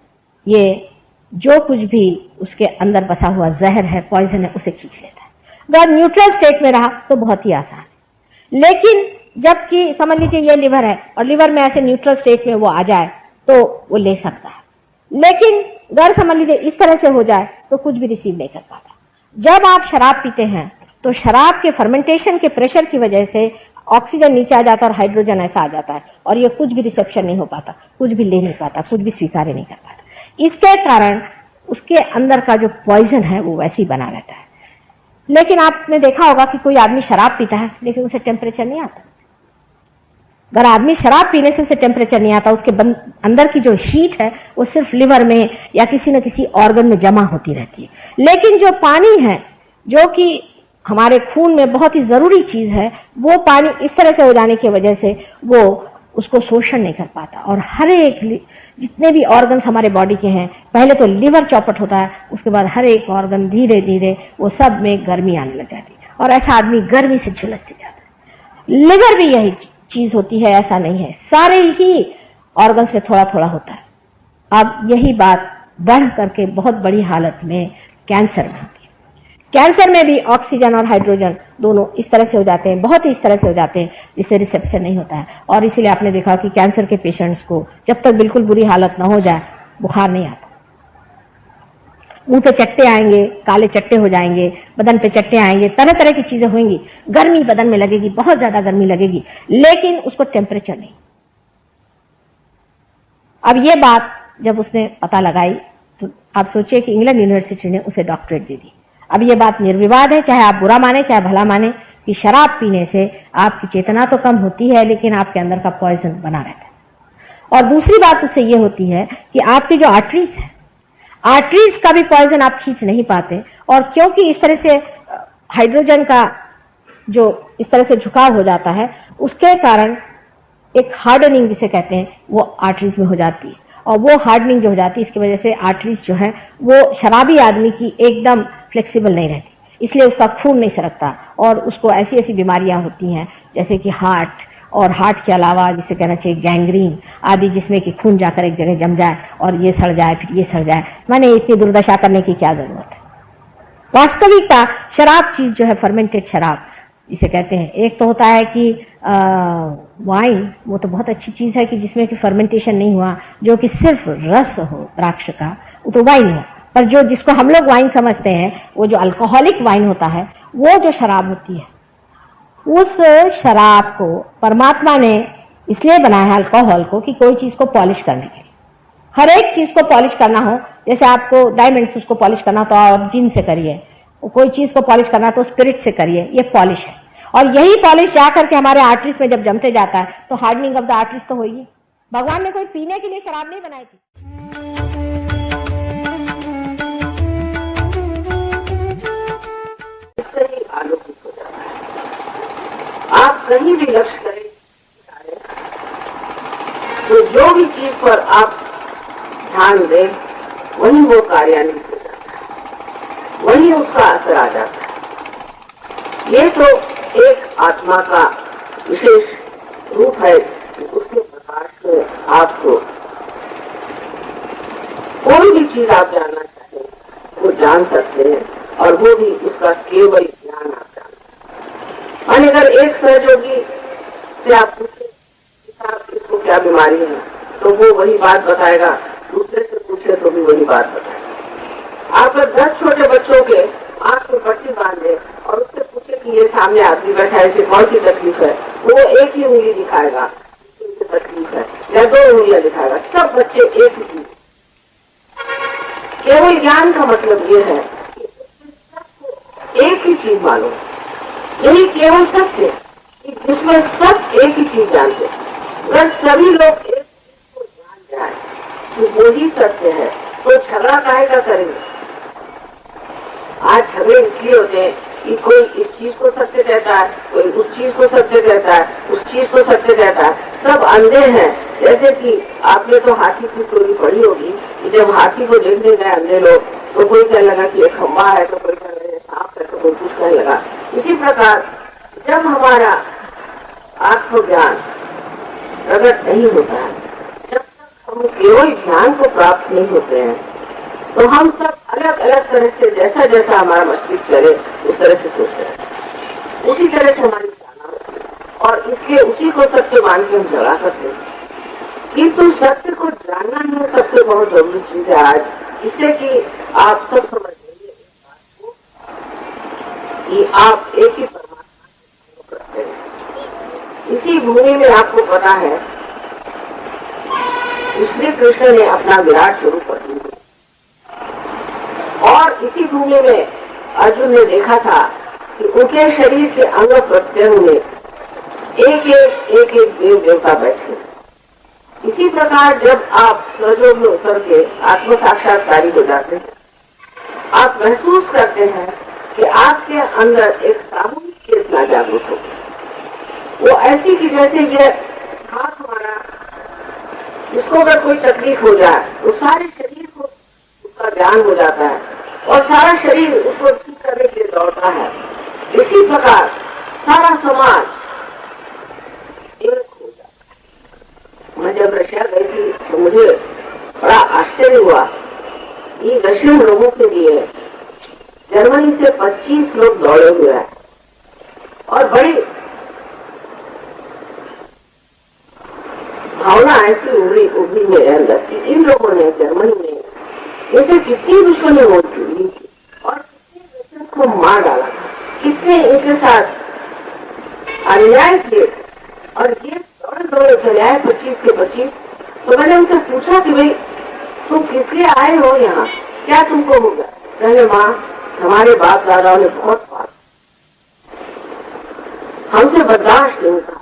[SPEAKER 3] ये जो कुछ भी उसके अंदर बसा हुआ जहर है, पॉइजन है, उसे खींच लेता है। अगर न्यूट्रल स्टेट में रहा तो बहुत ही आसान है। लेकिन जबकि समझ लीजिए ये लिवर है, और लिवर में ऐसे न्यूट्रल स्टेट में वो आ जाए तो वो ले सकता है। लेकिन अगर समझ लीजिए इस तरह से हो जाए तो कुछ भी रिसीव नहीं कर पाता। जब आप शराब पीते हैं तो शराब के फर्मेंटेशन के प्रेशर की वजह से ऑक्सीजन नीचे आ जाता है और हाइड्रोजन ऐसा आ जाता है, और ये कुछ भी रिसेप्शन नहीं हो पाता, कुछ भी ले नहीं पाता, कुछ भी स्वीकार नहीं कर पाता। इसके कारण उसके अंदर का जो पॉइजन है वो वैसे ही बना रहता है। लेकिन आपने देखा होगा कि कोई आदमी शराब पीता है लेकिन उसे टेम्परेचर नहीं आता। अगर आदमी शराब पीने से उसे टेम्परेचर नहीं आता, उसके अंदर की जो हीट है वो सिर्फ लिवर में या किसी न किसी ऑर्गन में जमा होती रहती है। लेकिन जो पानी है, जो कि हमारे खून में बहुत ही जरूरी चीज है, वो पानी इस तरह से हो जाने की वजह से वो उसको शोषण नहीं कर पाता। और हर एक जितने भी ऑर्गन्स हमारे बॉडी के हैं, पहले तो लिवर चौपट होता है, उसके बाद हर एक ऑर्गन धीरे धीरे वो सब में गर्मी आने लग जाती है और ऐसा आदमी गर्मी से झुलसते जाता है। लिवर भी यही चीज होती है, ऐसा नहीं है, सारे ही ऑर्गन्स में थोड़ा थोड़ा होता है। अब यही बात बढ़ करके बहुत बड़ी हालत में कैंसर में होती है। कैंसर में भी ऑक्सीजन और हाइड्रोजन दोनों इस तरह से हो जाते हैं, बहुत ही इस तरह से हो जाते हैं जिससे रिसेप्शन नहीं होता है। और इसीलिए आपने देखा कि कैंसर के पेशेंट्स को जब तक बिल्कुल बुरी हालत ना हो जाए बुखार नहीं आता। मुंह पे चट्टे आएंगे, काले चट्टे हो जाएंगे, बदन पे चट्टे आएंगे, तरह तरह की चीजें होंगी, गर्मी बदन में लगेगी, बहुत ज्यादा गर्मी लगेगी, लेकिन उसको टेम्परेचर नहीं। अब ये बात जब उसने पता लगाई तो आप सोचिए कि इंग्लैंड यूनिवर्सिटी ने उसे डॉक्टरेट दे दी। अब ये बात निर्विवाद है, चाहे आप बुरा माने चाहे भला माने, कि शराब पीने से आपकी चेतना तो कम होती है लेकिन आपके अंदर का पॉइजन बना रहता है। और दूसरी बात उससे ये होती है कि आपकी जो आर्टरीज है, आर्टरीज का भी पॉइजन आप खींच नहीं पाते। और क्योंकि इस तरह से हाइड्रोजन का जो इस तरह से झुकाव हो जाता है, उसके कारण एक हार्डनिंग जिसे कहते हैं वो आर्टरीज में हो जाती है। और वो हार्डनिंग जो हो जाती है, इसकी वजह से आर्टरीज जो है वो शराबी आदमी की एकदम फ्लेक्सिबल नहीं रहती, इसलिए उसका खून नहीं सरकता और उसको ऐसी ऐसी बीमारियां होती हैं जैसे कि हार्ट, और हार्ट के अलावा जिसे कहना चाहिए गैंग्रीन आदि, जिसमें कि खून जाकर एक जगह जम जाए और ये सड़ जाए फिर ये सड़ जाए। माने इतनी दुर्दशा करने की क्या जरूरत है। वास्तविकता शराब चीज जो है, फर्मेंटेड शराब जिसे कहते हैं, एक तो होता है कि वाइन, वो तो बहुत अच्छी चीज है कि जिसमें कि फर्मेंटेशन नहीं हुआ, जो कि सिर्फ रस हो द्राक्ष का, वो तो वाइन है। पर जो जिसको हम लोग वाइन समझते हैं, वो जो अल्कोहलिक वाइन होता है, वो जो शराब होती है, उस शराब को परमात्मा ने इसलिए बनाया है अल्कोहल को कि कोई चीज को पॉलिश करने के लिए। हर एक चीज को पॉलिश करना हो, जैसे आपको डायमंड्स उसको पॉलिश करना तो आप जिन से करिए, कोई चीज को पॉलिश करना तो स्पिरिट से करिए, ये पॉलिश है। और यही पॉलिश जाकर के हमारे आर्टरीज में जब जमते जाता है तो हार्डनिंग ऑफ द आर्टरीज तो होगी। भगवान ने कोई पीने के लिए शराब नहीं बनाई थी।
[SPEAKER 4] आलोकित हो जाता है। आप कहीं भी लक्ष्य करें तो जो भी चीज पर आप ध्यान दें वही वो कार्यान्वित हो जाता है, वही उसका असर आ जाता है। ये तो एक आत्मा का विशेष रूप है कि उसके प्रकाश से आपको कोई भी चीज आप जानना चाहें वो जान सकते हैं, और वो भी उसका केवल ज्ञान आप जानते हैं। अगर एक सहयोगी से आप पूछे इसको क्या बीमारी है तो वो वही बात बताएगा, दूसरे से पूछे तो भी वही बात बताएगा। आप 10 छोटे बच्चों के आंख में पट्टी बांधे और उससे पूछे कि ये सामने आदमी बैठा है, इसे कौन सी तकलीफ है, वो एक ही उंगली दिखाएगा तकलीफ है, या 2 उंगलियां दिखाएगा। सब बच्चे एक ही चीज। केवल ज्ञान का मतलब ये है एक ही चीज मानो, यही केवल सत्य, जिसमें सब एक ही चीज जानते हैं। अगर सभी लोग एक चीज को जान जाए कि वो ही सत्य है तो झगड़ा काहे का करेंगे। आज झगड़े इसलिए होते हैं कि कोई इस चीज को सत्य कहता है, कोई उस चीज को सत्य कहता है, उस चीज को सत्य कहता है। सब अंधे हैं। जैसे कि आपने तो हाथी की स्टोरी पढ़ी होगी कि जब हाथी को देखने गए अंधे लोग तो कोई कहने लगा कि एक खंबा है, तो कोई कहने लगा सांप है, तो कोई कुछ कहने लगा। इसी प्रकार जब हमारा आत्मज्ञान प्रकट नहीं होता है, जब तक हम केवल ज्ञान को प्राप्त नहीं होते हैं, तो हम सब अलग अलग तरह से जैसा जैसा हमारा मस्तिष्क चले उस तरह से सोचते हैं, उसी तरह से हमारी धारणा होती है, और इसलिए उसी को सत्य मान के हम झगड़ा करते हैं। किंतु सत्य को जानना ही सबसे बहुत जरूरी चीज है आज, जिससे कि आप सब समझ लेंगे इस बात को कि आप एक ही परमात्मा को करते हैं। इसी भूमि में आपको पता है श्री कृष्ण ने अपना विराट स्वरूप बदल दिया, और इसी भूमि में अर्जुन ने देखा था कि उनके शरीर के अंग प्रत्यंग में एक देव देवता बैठे। इसी प्रकार जब आप स्वयोग में उतर के आत्म साक्षात्कारी हो जाते हैं, आप महसूस करते हैं कि आपके अंदर एक सामूहिक चेतना जागरूक हो, वो ऐसी कि जैसे ये हाथ हमारा, इसको अगर कोई तकलीफ हो जाए तो सारे शरीर को उसका ज्ञान हो जाता है और सारा शरीर उसको ठीक करने के लिए दौड़ता है। इसी प्रकार सारा समाज एक हो जाता है। मैं जब रशिया गई थी तो मुझे बड़ा आश्चर्य हुआ। ये रशियन लोगों के लिए जर्मनी से 25 लोग दौड़े हुए हैं और बड़ी भावना ऐसी उभरी मेरे अंदर कि इन लोगों ने जर्मनी में जैसे कितनी दुश्मनी हो चुकी थी और कितने रशियन को मार डाला था, कितने इनके साथ अन्याय किए और ये दौड़े चले आए 25 के 25। तो मैंने उनसे पूछा कि भाई तुम किस लिए आए हो यहाँ, क्या तुमको होगा? कहने माँ हमारे बाप दादाओं ने बहुत पाप, हमसे बर्दाश्त नहीं था,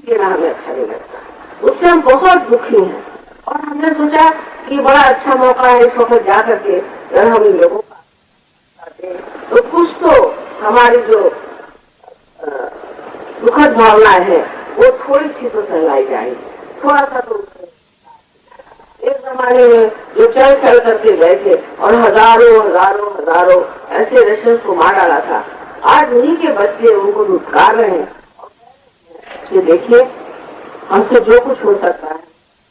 [SPEAKER 4] देना हमें अच्छा नहीं लगता, उससे हम बहुत दुखी हैं और हमने सोचा कि बड़ा अच्छा मौका है इस वक्त जा करके अगर हम इन लोगों का तो कुछ तो हमारी जो दुखद भावना है वो थोड़ी सी तो सहलाई जाएगी, थोड़ा सा तो। एक जमाने में जो चल चल करके गए थे और हजारों ऐसे रशियन को मार डाला था, आज उन्हीं के बच्चे उनको लुटकार रहे हैं। ये देखिए हमसे जो कुछ हो सकता है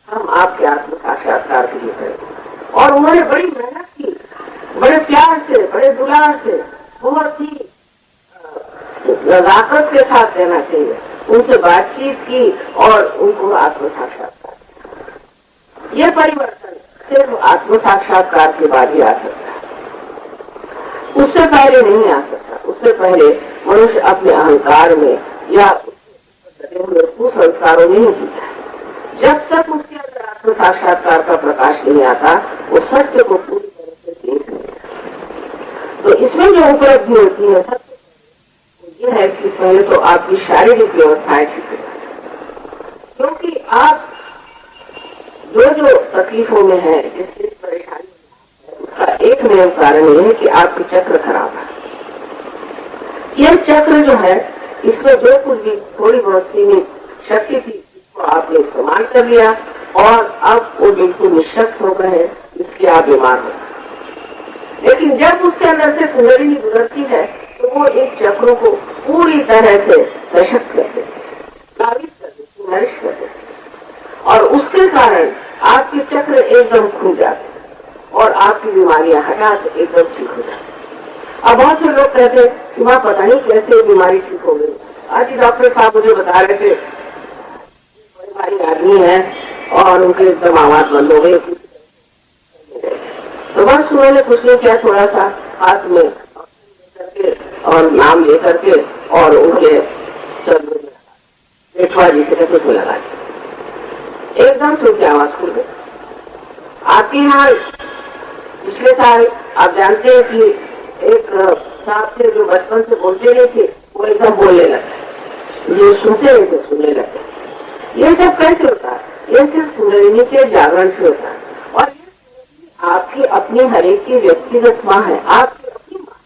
[SPEAKER 4] हम आपके आत्म साक्षात्कार के लिए करें। और उन्होंने बड़ी मेहनत की, बड़े प्यार से, बड़े दुलार से, बहुत ही नजाकत के साथ रहना चाहिए, उनसे बातचीत की और उनको आत्म साक्षात्कार। ये परिवर्तन सिर्फ आत्म साक्षात्कार के बाद ही आ सकता है, उससे पहले नहीं आ सकता। उससे पहले मनुष्य अपने अहंकार में या कुसंस्कारों में नहीं जीता है। जब तक उसके अंदर आत्म साक्षात्कार का प्रकाश नहीं आता वो सत्य को पूरी तरह से देख नहीं सकता। तो इसमें जो उपलब्धि होती है सत्य ये है कि पहले तो आपकी शारीरिक व्यवस्थाएं ठीक है, क्योंकि आप जो तकलीफों में है, जिसकी परेशानी है, उसका एक मेन कारण यह है कि आपकी चक्र खराब है। यह चक्र जो है इसमें जो कुछ भी थोड़ी बहुत सीमित शक्ति थी इसको आपने इस्तेमाल कर लिया और अब वो बिल्कुल निशक्त हो गए, इसलिए आप बीमार हो। लेकिन जब उसके अंदर से कुंडलिनी गुजरती है तो वो एक चक्रों को पूरी तरह से सशक्त कर देती, नावित कर देती, नरिश कर देती और उसके कारण आपके चक्र एकदम खुल जाते और आपकी बीमारियां हठात एकदम ठीक हो जाती। अब बहुत से लोग कहते हैं कि वहाँ पता नहीं कैसे बीमारी ठीक हो गई। आज ही डॉक्टर साहब मुझे बता रहे थे बड़ी भारी आदमी है और उनके एकदम आवाज बंद हो गई। तो बस उन्होंने कुछ नहीं किया, थोड़ा सा हाथ में करके और नाम ले करके और उनके पेटवा जिसे कहते उसमें लगा दिया, एकदम सुन के आवाज खुल गई। आपके यहाँ पिछले साल आप जानते हैं कि एक साहब थे जो बचपन से बोलते नहीं थे, वो एकदम बोलने लगे, जो सुनते नहीं थे सुनने लगे। ये सब कैसे होता है? ये सिर्फ कुंडलिनी के जागरण से होता है और ये आपकी अपनी हरेक की व्यक्तिगत माँ है, आपकी अपनी माँ।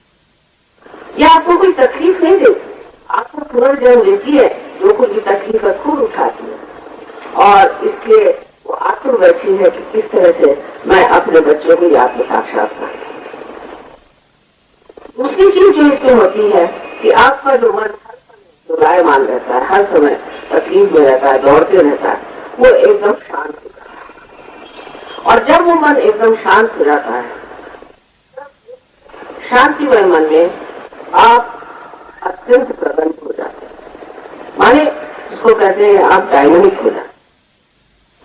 [SPEAKER 4] ये आपको कोई तकलीफ नहीं देती, आपको पुनर्जन्म देती है, जो कुछ भी तकलीफ है खुद उठाती है और इसलिए वो आतुर बैठी है कि किस तरह से मैं अपने बच्चों को आत्म साक्षात्कार। दूसरी चीज जो इसमें होती है कि आपका जो मन हर समय दोलायमान रहता है, हर समय तकलीफ में रहता है, दौड़ते रहता है, वो एकदम शांत हो जाता है। और जब वो मन एकदम शांत हो जाता है, शांतिमय मन में आप अत्यंत प्रबंध हो जाते हैं, माने इसको कहते हैं आप डायनामिक हो जाते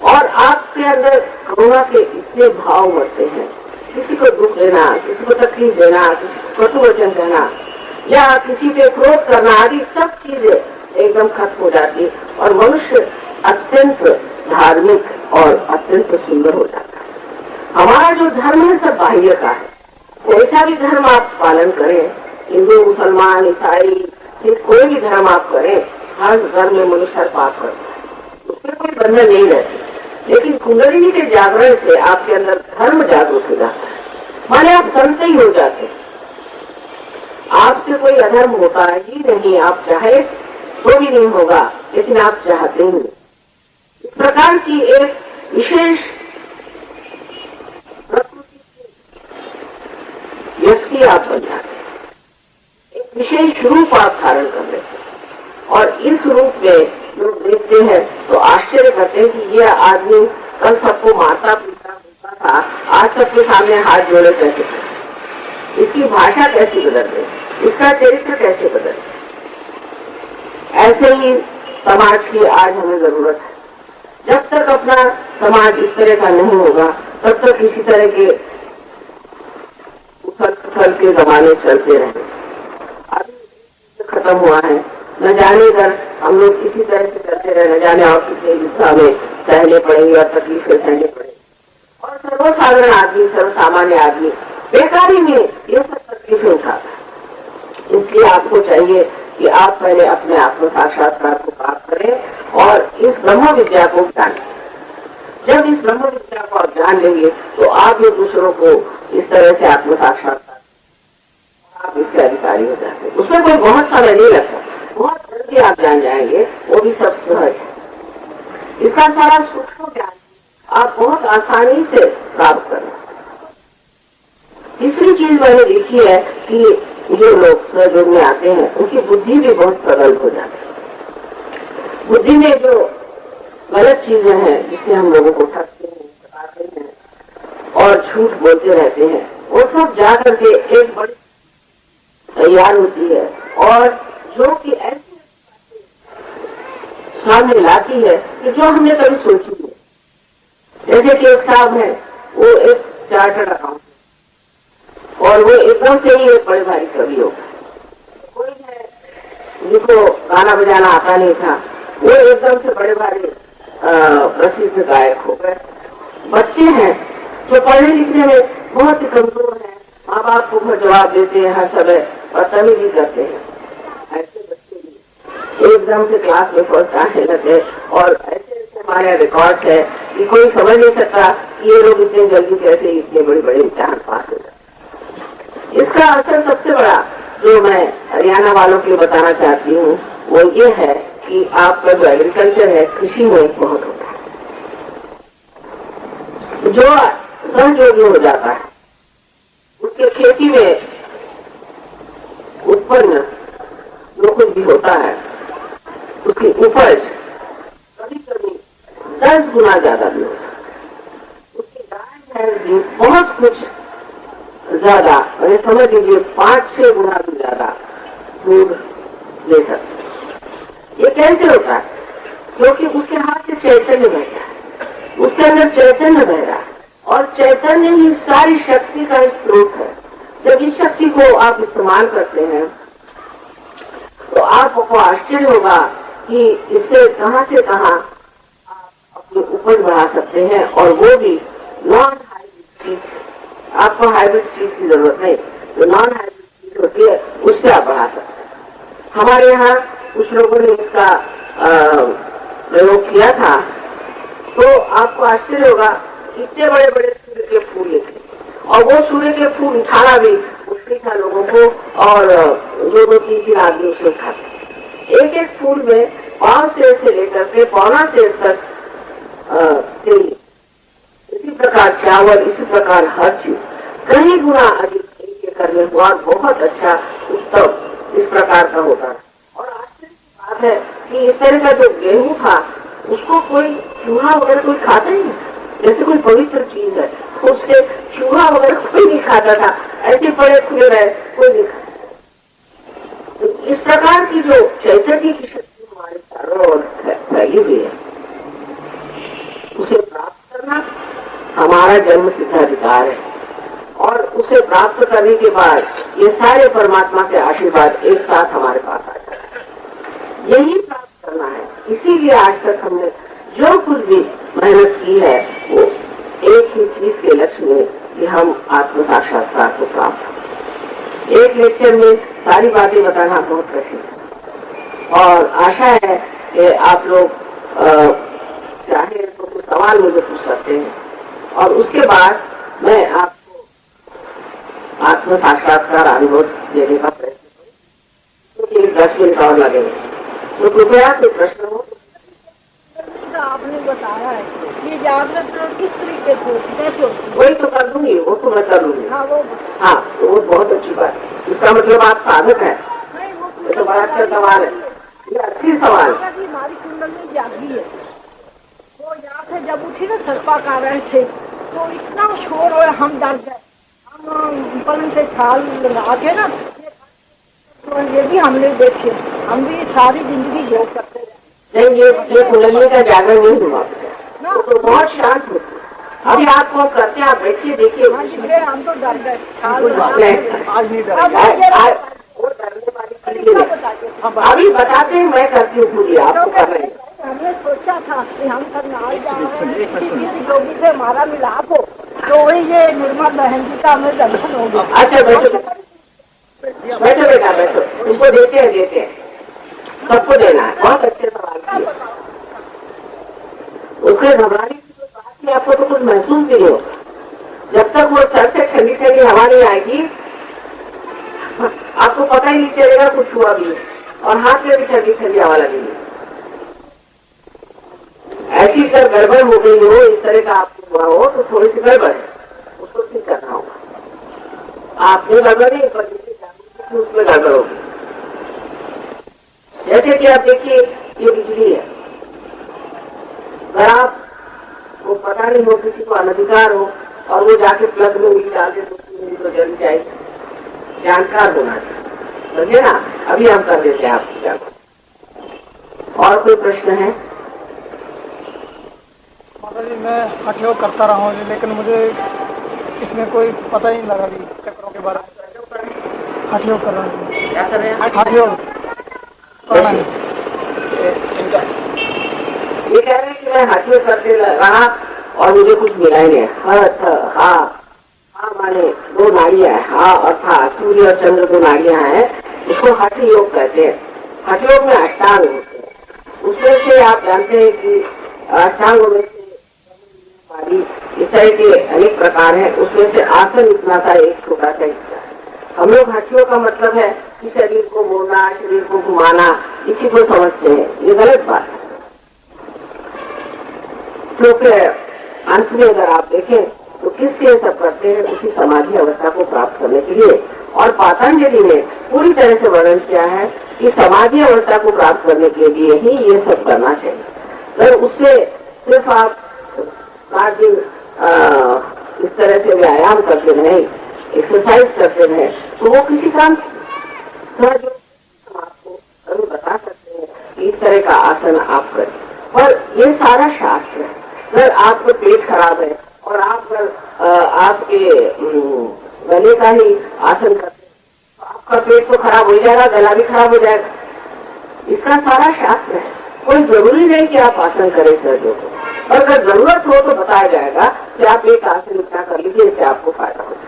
[SPEAKER 4] और आपके अंदर करुणा के इतने भाव बढ़ते हैं। किसी को दुख देना, किसी को तकलीफ देना, किसी को कटु वचन देना या किसी पे क्रोध करना आदि सब चीजें एकदम खत्म हो जाती है और मनुष्य अत्यंत धार्मिक और अत्यंत सुंदर हो जाता है। हमारा जो धर्म है सब बाह्य का है, कोई सा भी धर्म आप पालन करें, हिंदू, मुसलमान, ईसाई, सिख, कोई भी धर्म आप करें, हर धर्म में मनुष्य पाप करता है, उसमें कोई बंधन नहीं रहती। लेकिन कुंडलिनी के जागरण से आपके अंदर धर्म जागरूक हो जाता है, माने आप संत ही हो जाते हैं, आपसे कोई अधर्म होता ही नहीं, आप चाहे तो भी नहीं होगा, लेकिन आप चाहते ही नहीं। इस प्रकार की एक विशेष प्रकृति की व्यक्ति आप बन जाते हैं, एक विशेष रूप आप धारण कर लेते हैं, और इस रूप में लोग देखते हैं तो आश्चर्य करते हैं कि यह आदमी कल सबको माता पिता होता था, आज सबके सामने हाथ जोड़े कैसे, इसकी भाषा कैसी बदल गई, इसका चरित्र कैसे बदल। ऐसे ही समाज की आज हमें जरूरत है। जब तक अपना समाज इस तरह का नहीं होगा, तब तक इसी तरह के उथल के जमाने चलते रहेंगे। अभी खत्म हुआ है, न जाने अगर हम लोग इसी तरह से चलते रहे, न जाने और कितने युद्ध हमें सहने पड़ेंगे और तकलीफें सहने पड़ेंगी, और सर्वसाधारण आदमी, सर्वसामान्य आदमी बेकारी में ये सब तकलीफें उठाता है। इसलिए आपको चाहिए कि आप पहले अपने आत्म साक्षात्कार को प्राप्त करें और इस ब्रह्म विद्या को जानें। जब इस ब्रह्म विद्या को आप जान लेंगे तो आप ये दूसरों को इस तरह से आत्म साक्षात्कार, आप इसके अधिकारी हो जाते हैं। उसमें कोई बहुत समय नहीं लगता, बहुत जल्दी आप जान जाएंगे, वो भी सब सहज है। इसका सारा सूक्ष्म ज्ञान आप बहुत आसानी से प्राप्त करें। तीसरी चीज मैंने देखी है कि जो लोग सहयोग में आते हैं उनकी बुद्धि भी बहुत प्रबल हो जाती है। बुद्धि में जो गलत चीजें हैं जिससे हम लोगों को ठगते हैं, बताते हैं और झूठ बोलते रहते हैं, वो सब जाकर के एक बड़ी तैयार होती है और जो कि ऐसी सामने लाती है कि जो हमने कभी सोची नहीं। जैसे कि एक साहब है, वो एक चार्टर्ड अकाउंटेंट, और वो एकदम से ही एक बड़े भारी कवि हो गए। कोई है जिसको गाना बजाना आता नहीं था, वो एकदम से बड़े भारी प्रसिद्ध गायक हो गए। बच्चे हैं जो पढ़ने लिखने में बहुत ही कमजोर हैं, माँ बाप को जवाब देते हैं हर समय, बदतमीजी करते हैं, ऐसे बच्चे भी एकदम से क्लास में फर्स्ट आने लगे। और ऐसे हमारे रिकॉर्ड है कि कोई समझ नहीं सकता कि ये लोग इतने जल्दी कैसे इतने बड़े बड़े इम्तिहान पास हो जाते। इसका असर सबसे बड़ा जो मैं हरियाणा वालों के लिए बताना चाहती हूँ वो ये है कि आपका जो एग्रीकल्चर है, कृषि में बहुत होता है। जो सहयोगी हो जाता है उसके खेती में उत्पन्न जो कुछ भी होता है उसकी उपज कभी कभी 10 गुना ज्यादा भी हो सकता है। उसकी गाय भैंस भी बहुत कुछ ज्यादा, और समझ लीजिए 5-6 गुना भी ज्यादा दूध ले सकते। ये कैसे होता है? क्योंकि उसके हाथ से चैतन्य बह रहा है, उसके अंदर चैतन्य बह रहा है, और चैतन्य ही सारी शक्ति का स्रोत है। जब इस शक्ति को आप इस्तेमाल करते हैं तो आपको आश्चर्य होगा कि इससे कहां से कहां आप अपनी उपज बढ़ा सकते हैं, और वो भी नॉन हाइब्रिड चीज। आपको हाइब्रिड चीज की जरूरत नहीं, जो नॉन हाइब्रिड चीज होती है उससे आप बढ़ा सकते हैं। हमारे यहाँ कुछ लोगों ने इसका प्रयोग किया था, तो आपको आश्चर्य होगा इतने बड़े बड़े सूर्य के फूल लेते, और वो सूर्य के फूल उठाना भी मुश्किल था लोगों को, और 2-3 आदमी उसे उठाते। एक एक फूल में 5 सेर से लेकर के 1.25 सेर तक तेल, इसी प्रकार चावल, इसी प्रकार हर चीज कई गुना अधिक एकड़ में हुआ, बहुत अच्छा उत्तम इस प्रकार का होता है। और आश्चर्य की बात है कि इस तरह का जो गेहूं था उसको कोई चूहा वगैरह कोई खाता ही नहीं, जैसे कोई पवित्र चीज है, उसके चूहा वगैरह कोई नहीं खाता था, ऐसे पड़े खुले रहे, कोई नहीं खाता। तो इस प्रकार की जो चैतन्य की शक्ति हमारे चारों ओर फैली हुई है, उसे प्राप्त करना हमारा जन्म सिद्ध अधिकार है, और उसे प्राप्त करने के बाद ये सारे परमात्मा के आशीर्वाद एक साथ हमारे पास आ जाते हैं। यही प्राप्त करना है। इसीलिए आज तक हमने जो कुछ भी मेहनत की है वो एक ही चीज के लक्ष्य में कि हम आत्म साक्षात्कार को प्राप्त एक लेक्चर में सारी बातें बताना बहुत कठिन है। और आशा है कि आप लोग चाहे तो कुछ सवाल मुझे पूछ सकते हैं और उसके बाद मैं आपको आत्म साक्षात्कार अनुभव देने का प्रयत्न करूँ। 10 मिनट और लगेंगे, तो कृपया कोई प्रश्न हो।
[SPEAKER 5] आपने बताया है ये जागृत किस तरीके से कैसे होती है?
[SPEAKER 4] वही तो कर दूंगी, वो तो मैं कर दूंगी।
[SPEAKER 5] हाँ वो
[SPEAKER 4] तो वो बहुत अच्छी बात है। इसका मतलब आप साधक है।
[SPEAKER 5] नहीं,
[SPEAKER 4] ये तो बड़ा अच्छा सवाल है, ये अच्छी सवाल है।
[SPEAKER 5] हमारी कुंडली जागी है। वो यहाँ से जब उठी ना सर्पा कर रहे थे तो इतना शोर हुआ, हम डर गए। हम पलंग से छाल लगा के ना तो ये भी हमने देखे, हम भी सारी जिंदगी योग करते रहे।
[SPEAKER 4] नहीं, ये कुंडली का जागरण नहीं हुआ, वो तो बहुत शांत होती है। अभी आपको करते हैं, आप बैठिए देखिए।
[SPEAKER 5] हम तो डर गए।
[SPEAKER 4] आज नहीं डर वो डरने वाली चीज है। अभी बताते हैं, मैं करती हूँ पूरी, आपको कर रहे हैं।
[SPEAKER 5] हमने सोचा था कि हम करनाल जा रहे हैं, किसी लोगों से हमारा मिलाप हो तो वही ये निर्मल बहन जी का हमें दर्शन हो गया।
[SPEAKER 4] अच्छा बैठो बैठो बेटा बैठो, तुमको देते हैं, सबको देना है। बहुत अच्छे सवाल किए। उसके घबराने की कोई बात नहीं, आपको तो कुछ महसूस नहीं होगा जब तक वो सर से ठंडी ठंडी हवा नहीं आएगी। आपको पता ही नहीं चलेगा कुछ हुआ भी, और हाथ में भी ठंडी ठंडी हवा लगेगी। ऐसी अगर गड़बड़ हो गई हो, इस तरह का आपको हुआ हो, तो थोड़ी सी गड़बड़ है, उसको ठीक करना होगा। आपने गड़बड़ नहीं, पर उसमें गड़बड़ होगी। जैसे कि आप देखिए, ये बिजली है। अगर आप वो पता नहीं हो, किसी को अनधिकार हो और वो जाके प्लग में उंगली डाल दे तो जल जाएगी। जानकार होना चाहिए, समझे ना। अभी हम कर देते हैं आपकी जागरूक। और कोई प्रश्न है?
[SPEAKER 6] माता जी, मैं हठयोग करता रहा हूँ लेकिन मुझे इसमें कोई पता ही नहीं लगा कि चक्रों के बारे में। हठयोग कर रहा हूँ।
[SPEAKER 4] क्या कर रहे हैं?
[SPEAKER 6] हठयोग करना है।
[SPEAKER 4] ये कह रहे हैं कि मैं हठयोग करते रहा और मुझे कुछ मिला ही नहीं। हाँ माने 2 नाड़ियां है, हाँ अर्थात सूर्य और चंद्र 2 नाड़ियां हैं, उसको हठ योग कहते हैं। हठ योग में अष्टांग होते हैं, उसमें से आप जानते हैं कि अष्टांग में से इस तरह के अनेक प्रकार हैं। उसमें से आसन इतना सा एक छोटा सा हिस्सा है। हम लोग हठियों का मतलब है कि शरीर को मोड़ना, शरीर को घुमाना, इसी को समझते हैं। ये गलत बात है। क्योंकि अंत में अगर आप देखें तो किस लिए सब करते हैं? उसी समाधि अवस्था को प्राप्त करने के लिए। और पातंजलि ने पूरी तरह से वर्णन किया है कि समाधि अवस्था को प्राप्त करने के लिए ही ये सब करना चाहिए। अगर उससे सिर्फ आप 5 दिन इस तरह से व्यायाम करते रहे, एक्सरसाइज करते रहे, तो वो किसी काम जो हम आपको कभी बता सकते हैं कि इस तरह का आसन आप करें। पर ये सारा शास्त्र है। अगर आपको पेट खराब है और आप आपके गले का ही आसन करते हैं तो आपका पेट तो खराब हो जाएगा, गला भी खराब हो जाएगा। इसका सारा शास्त्र है। कोई जरूरी नहीं कि आप आसन करें सर्जों को, और अगर जरूरत हो तो बताया जाएगा कि आप एक आसन इतना कर लीजिए, इससे आपको फायदा हो जाएगा।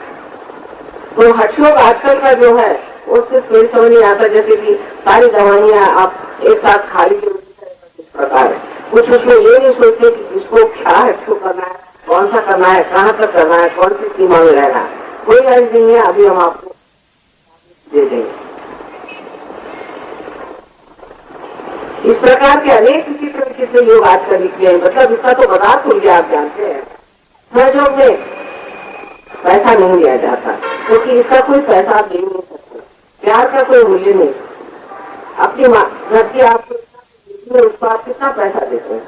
[SPEAKER 4] तो हठयोग आजकल का जो है वो सिर्फ मेरी समझ नहीं आता, जैसे कि सारी दवाइयां आप एक साथ खा लीजिए, इस प्रकार है। कुछ उसमें ये नहीं सोचते कि इसको क्या हठयोग करना है, कौन सा करना है, कहाँ तक करना है, कौन सी सीमा में रहना है, कोई अर्ज नहीं है। अभी हम आपको दे देंगे। इस प्रकार के अनेक किसी योग आजकल निकले हैं। मतलब इसका तो बाजार खुल गया, आप जानते हैं। सहयोग में पैसा नहीं लिया जाता क्योंकि इसका कोई पैसा आप दे नहीं सकते। प्यार का कोई मूल्य नहीं। अपनी माँ घर की आपको उसको आप कितना पैसा देते हैं,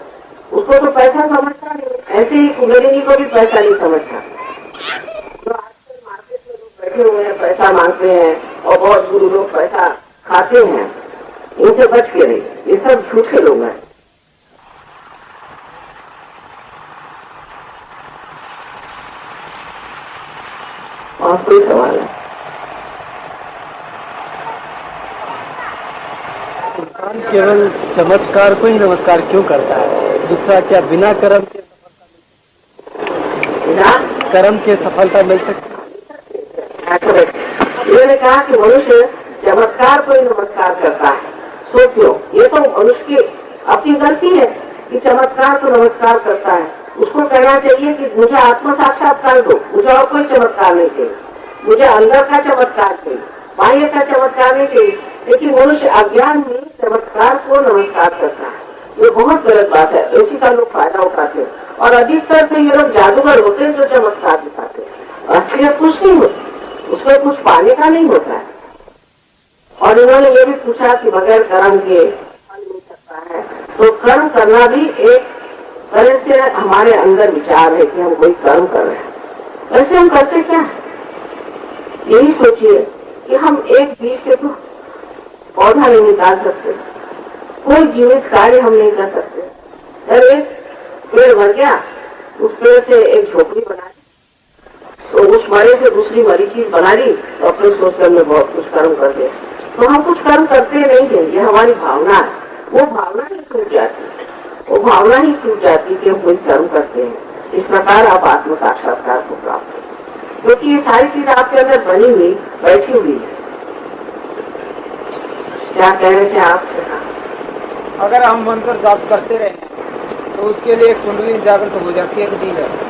[SPEAKER 4] उसको तो पैसा समझता नहीं। ऐसे ही कुबेरिनी को भी पैसा नहीं समझता। जो आजकल मार्केट में लोग बैठे हुए हैं, पैसा मांगते हैं और बहुत गुरु लोग पैसा खाते हैं, इनसे बच के रहिए। ये सब झूठे लोग हैं। और कोई सवाल है?
[SPEAKER 6] इंसान केवल चमत्कार को ही नमस्कार क्यों करता है? दूसरा, क्या बिना कर्म के
[SPEAKER 4] बिना
[SPEAKER 6] कर्म के सफलता मिल सकती है?
[SPEAKER 4] इन्होंने कहा कि मनुष्य चमत्कार को ही नमस्कार करता है। सो क्यों? ये तो मनुष्य की अपनी गलती है कि चमत्कार को नमस्कार करता है। उसको कहना चाहिए कि मुझे आत्म साक्षात्कार दो, मुझे और कोई चमत्कार नहीं चाहिए, मुझे अंदर का चमत्कार चाहिए, बाह्य का चमत्कार नहीं चाहिए। लेकिन मनुष्य अज्ञान में चमत्कार को नमस्कार करता है। ये बहुत गलत बात है, इसी का लोग फायदा उठाते हैं और अधिकतर से ये लोग जादूगर होते हैं जो चमत्कार दिखाते हैं। असलियत कुछ नहीं होती, उसमें कुछ पाने का नहीं होता है। और इन्होंने ये भी पूछा कि बगैर कर्म के फल मिल सकता है, तो कर्म करना भी एक तरह से हमारे अंदर विचार है कि हम कोई कर्म कर रहे हैं। वैसे हम करते क्या है? यही सोचिए कि हम एक बीज से तो पौधा नहीं निकाल सकते, कोई जीवित कार्य हम नहीं कर सकते। जब एक पेड़ भर गया, उस पेड़ से एक झोपड़ी बना ली, तो उस मरे से दूसरी मरी चीज बना ली, तो अपने सोचकर में बहुत कुछ कर्म कर दिया। तो हम कुछ कर्म करते नहीं हैं, ये हमारी भावना है। वो भावना ही टूट जाती, वो भावना ही टूट जाती कि हम कोई कर्म करते हैं। इस प्रकार आप आत्म साक्षात्कार को प्राप्त करें, क्योंकि ये सारी चीज आपके अंदर बनी हुई बैठी हुई है। क्या कह रहे थे आप?
[SPEAKER 6] अगर हम मंत्र जाप करते रहे तो उसके लिए एक कुंडली जागृत हो जाती है कि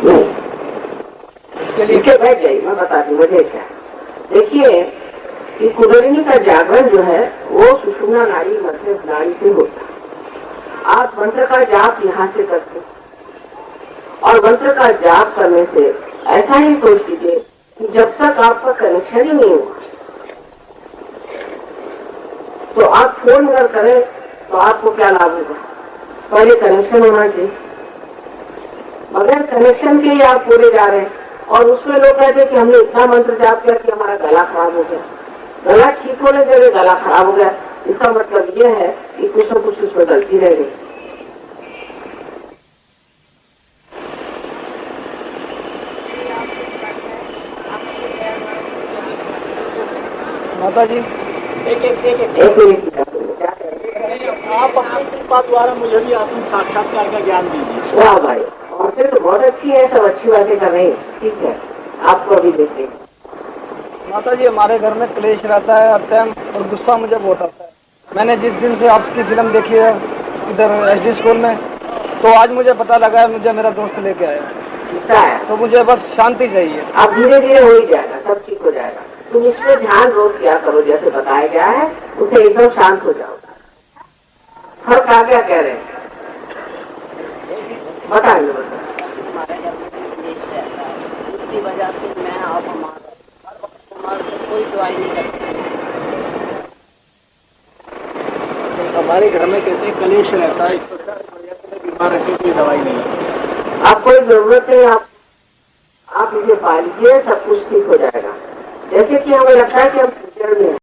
[SPEAKER 6] नहीं? उसके लिए
[SPEAKER 4] इसे बैठ जाइए, मैं बताती हूँ मुझे क्या। देखिए कि कुंडलिनी का जागरण जो है वो सुषुम्ना नाड़ी मध्य नाड़ी से होता है। आप मंत्र का जाप यहाँ से करते हैं और मंत्र का जाप करने से ऐसा ही सोच लीजिए कि जब तक आपका कनेक्शन ही नहीं हुआ, तो आप फोन अगर करें तो आपको क्या लाभ होगा? पहले कनेक्शन होना चाहिए। बगैर कनेक्शन के ही आप पूरे जा रहे हैं और उसमें लोग कहते हैं कि हमने इतना मंत्र जाप किया कि हमारा गला खराब हो गया। गला ठीक होने के लिए गला खराब हो गया, इसका मतलब यह है कि कुछ न कुछ उसमें गलती रह गई।
[SPEAKER 6] माता जी
[SPEAKER 4] एक मिनट क्या कह रहे हैं?
[SPEAKER 6] आप अपनी कृपा द्वारा मुझे भी आत्म साक्षात्कार का ज्ञान दीजिए।
[SPEAKER 4] वाह भाई, और फिर तो बहुत अच्छी है, सब अच्छी बातें कर रहे हैं। ठीक है, आपको अभी देखते हैं।
[SPEAKER 6] माता जी हमारे घर में क्लेश रहता है हर टाइम और गुस्सा मुझे बहुत आता है। मैंने जिस दिन से आपकी फिल्म देखी है इधर SD स्कूल में, तो आज मुझे पता लगा है मुझे मेरा दोस्त लेके आया,
[SPEAKER 4] क्या है?
[SPEAKER 6] तो मुझे बस शांति चाहिए।
[SPEAKER 4] अब धीरे धीरे हो ही जाएगा, सब ठीक हो जाएगा। तुम इसमें ध्यान रोज क्या करो, जैसे बताया गया है उसे एकदम शांत हो जाओ। फर्क आ गया कह रहे हैं? बताइए
[SPEAKER 7] हमारे घर में क्लेश रहता है, उसकी वजह से मैं अब हमारे कोई दवाई नहीं करती।
[SPEAKER 6] हमारे घर में कहते हैं कलेश रहता है, इस वजह से बीमार रहती, कोई दवाई नहीं।
[SPEAKER 4] आप कोई जरूरत नहीं, आप इसे पा लीजिए, सब कुछ ठीक हो जाएगा। जैसे कि हमें लगता है कि हम फ्यूचर में